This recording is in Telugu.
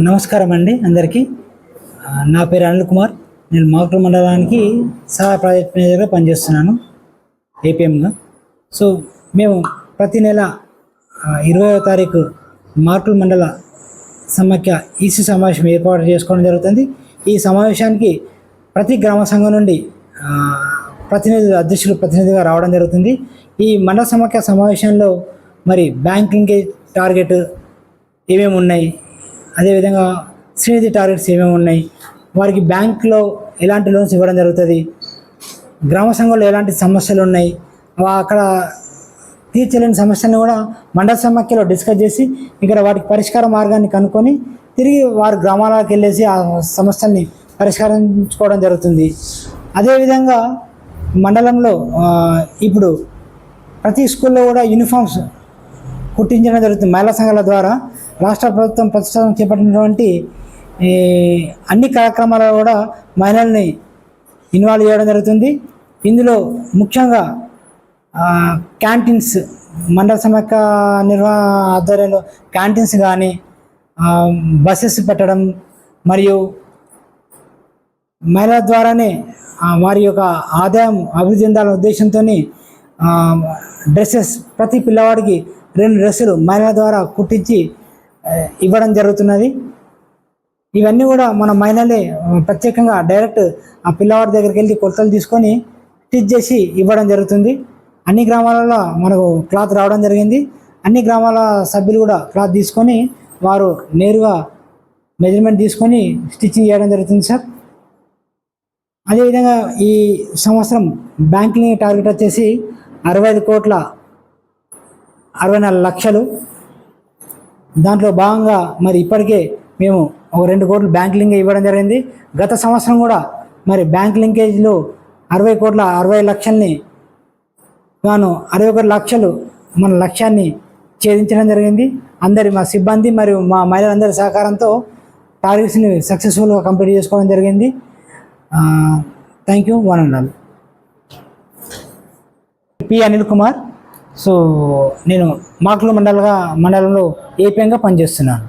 నమస్కారం అండి అందరికీ. నా పేరు అనిల్ కుమార్. నేను మాకుల మండలానికి సహాయ ప్రాజెక్ట్ మేనేజర్గా పనిచేస్తున్నాను ఏపీఎంగా. సో మేము ప్రతి నెల 20వ తారీఖు మార్కుల మండల సమాఖ్య ఈసీ సమావేశం ఏర్పాటు చేసుకోవడం జరుగుతుంది. ఈ సమావేశానికి ప్రతి గ్రామ సంఘం నుండి అధ్యక్షులు ప్రతినిధిగా రావడం జరుగుతుంది. ఈ మండల సమాఖ్య సమావేశంలో మరి బ్యాంక్ లింకేజ్ టార్గెట్ ఏమేమి ఉన్నాయి, అదేవిధంగా శ్రీనిధి టార్గెట్స్ ఏమేమి ఉన్నాయి, వారికి బ్యాంకులో ఎలాంటి లోన్స్ ఇవ్వడం జరుగుతుంది, గ్రామ సంఘంలో ఎలాంటి సమస్యలు ఉన్నాయి, అక్కడ తీర్చలేని సమస్యలను కూడా మండల సమాఖ్యలో డిస్కస్ చేసి ఇక్కడ వాటికి పరిష్కార మార్గాన్ని కనుక్కొని తిరిగి వారి గ్రామాలకు వెళ్ళేసి ఆ సమస్యల్ని పరిష్కరించుకోవడం జరుగుతుంది. అదేవిధంగా మండలంలో ఇప్పుడు ప్రతి స్కూల్లో కూడా యూనిఫామ్స్ కుట్టించడం జరుగుతుంది. మహిళా సంఘాల ద్వారా రాష్ట్ర ప్రభుత్వం ప్రతిష్టానం చేపట్టినటువంటి అన్ని కార్యక్రమాలలో కూడా మహిళల్ని ఇన్వాల్వ్ చేయడం జరుగుతుంది. ఇందులో ముఖ్యంగా క్యాంటీన్స్, మండల సమాఖ్య ఆధ్వర్యంలో క్యాంటీన్స్ కానీ బస్సెస్ పెట్టడం మరియు మహిళల ద్వారానే వారి యొక్క ఆదాయం అభివృద్ధి చెందాలనే ఉద్దేశంతో డ్రెస్సెస్ ప్రతి పిల్లవాడికి 2 డ్రెస్సులు మహిళల ద్వారా కుట్టించి ఇవ్వడం జరుగుతున్నది. ఇవన్నీ కూడా మన మహిళలే ప్రత్యేకంగా డైరెక్ట్ ఆ పిల్లవాడి దగ్గరికి వెళ్ళి కొలతలు తీసుకొని స్టిచ్ చేసి ఇవ్వడం జరుగుతుంది. అన్ని గ్రామాలలో మనకు క్లాత్ రావడం జరిగింది. అన్ని గ్రామాల సభ్యులు కూడా క్లాత్ తీసుకొని వారు నేరుగా మెజర్మెంట్ తీసుకొని స్టిచ్చింగ్ చేయడం జరుగుతుంది సార్. అదేవిధంగా ఈ సంవత్సరం బ్యాంకింగ్ టార్గెట్ వచ్చేసి 65,64 లక్షలు. దాంట్లో భాగంగా మరి ఇప్పటికే మేము ఒక 2 కోట్లు బ్యాంక్ లింకేజ్ ఇవ్వడం జరిగింది. గత సంవత్సరం కూడా మరి బ్యాంక్ లింకేజ్లో 60,60 లక్షల్ని గాను 61 లక్షలు మన లక్ష్యాన్ని ఛేదించడం జరిగింది. మా సిబ్బంది మరియు మా మహిళలందరి సహకారంతో టార్గెట్స్ని సక్సెస్ఫుల్గా కంప్లీట్ చేసుకోవడం జరిగింది. Thank you. One and all. P Anil Kumar. So నేను మాకుల మండలంలో ఏపీఎంగా పనిచేస్తున్నాను.